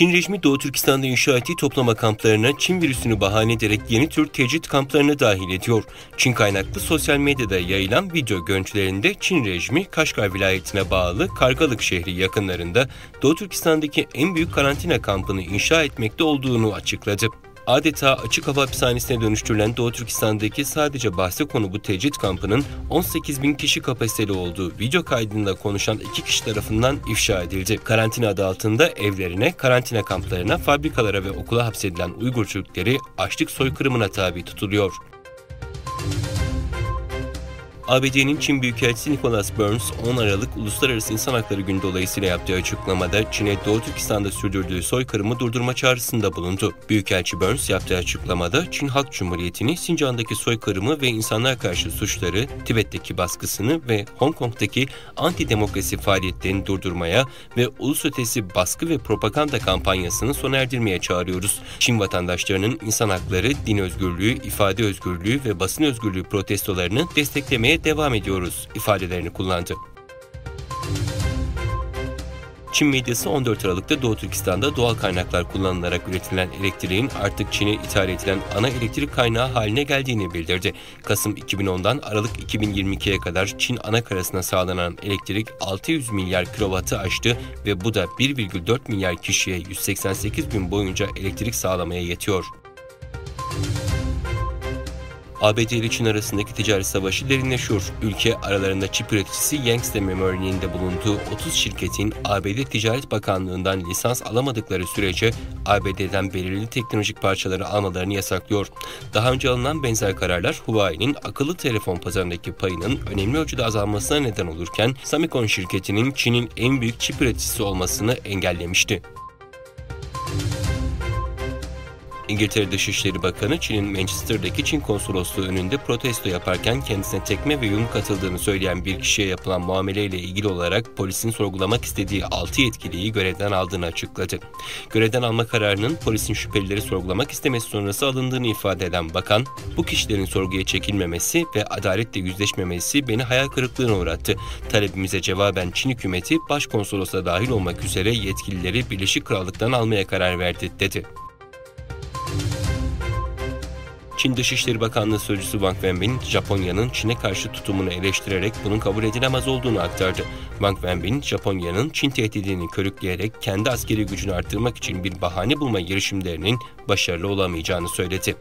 Çin rejimi Doğu Türkistan'da inşa ettiği toplama kamplarına Çin virüsünü bahane ederek yeni tür tecrit kamplarını dahil ediyor. Çin kaynaklı sosyal medyada yayılan video görüntülerinde Çin rejimi Kaşgar vilayetine bağlı Kargalık şehri yakınlarında Doğu Türkistan'daki en büyük karantina kampını inşa etmekte olduğunu açıkladı. Adeta açık hava hapishanesine dönüştürülen Doğu Türkistan'daki sadece bahse konu bu tecrit kampının 18.000 kişi kapasiteli olduğu video kaydında konuşan 2 kişi tarafından ifşa edildi. Karantina adı altında evlerine, karantina kamplarına, fabrikalara ve okula hapsedilen Uygur Türkleri açlık soykırımına tabi tutuluyor. ABD'nin Çin Büyükelçisi Nicholas Burns, 10 Aralık Uluslararası İnsan Hakları Günü dolayısıyla yaptığı açıklamada Çin'e Doğu Türkistan'da sürdürdüğü soykırımı durdurma çağrısında bulundu. Büyükelçi Burns yaptığı açıklamada Çin Halk Cumhuriyeti'ni Sincan'daki soykırımı ve insanlığa karşı suçları, Tibet'teki baskısını ve Hong Kong'daki antidemokrasi faaliyetlerini durdurmaya ve ulusötesi baskı ve propaganda kampanyasını sona erdirmeye çağırıyoruz. Çin vatandaşlarının insan hakları, din özgürlüğü, ifade özgürlüğü ve basın özgürlüğü protestolarını desteklemeye devam ediyoruz ifadelerini kullandı. Çin medyası 14 Aralık'ta Doğu Türkistan'da doğal kaynaklar kullanılarak üretilen elektriğin artık Çin'e ithal edilen ana elektrik kaynağı haline geldiğini bildirdi. Kasım 2010'dan Aralık 2022'ye kadar Çin anakarasına sağlanan elektrik 600 milyar kilowattı aştı ve bu da 1,4 milyar kişiye 188 gün boyunca elektrik sağlamaya yetiyor. ABD ile Çin arasındaki ticaret savaşı derinleşiyor. Ülke aralarında çip üreticisi Yanxi Memory'nin de bulunduğu 30 şirketin ABD Ticaret Bakanlığı'ndan lisans alamadıkları sürece ABD'den belirli teknolojik parçaları almalarını yasaklıyor. Daha önce alınan benzer kararlar Huawei'nin akıllı telefon pazarındaki payının önemli ölçüde azalmasına neden olurken Semicon şirketinin Çin'in en büyük çip üreticisi olmasını engellemişti. İngiltere Dışişleri Bakanı Çin'in Manchester'daki Çin konsolosluğu önünde protesto yaparken kendisine tekme ve yumruk atıldığını söyleyen bir kişiye yapılan muameleyle ilgili olarak polisin sorgulamak istediği 6 yetkiliyi görevden aldığını açıkladı. Görevden alma kararının polisin şüphelileri sorgulamak istemesi sonrası alındığını ifade eden bakan, bu kişilerin sorguya çekilmemesi ve adaletle yüzleşmemesi beni hayal kırıklığına uğrattı. Talebimize cevaben Çin hükümeti başkonsolosla dahil olmak üzere yetkilileri Birleşik Krallık'tan almaya karar verdi, dedi. Çin Dışişleri Bakanlığı Sözcüsü Wang Wenbin, Japonya'nın Çin'e karşı tutumunu eleştirerek bunun kabul edilemez olduğunu aktardı. Wang Wenbin, Japonya'nın Çin tehdidini körükleyerek kendi askeri gücünü arttırmak için bir bahane bulma girişimlerinin başarılı olamayacağını söyledi.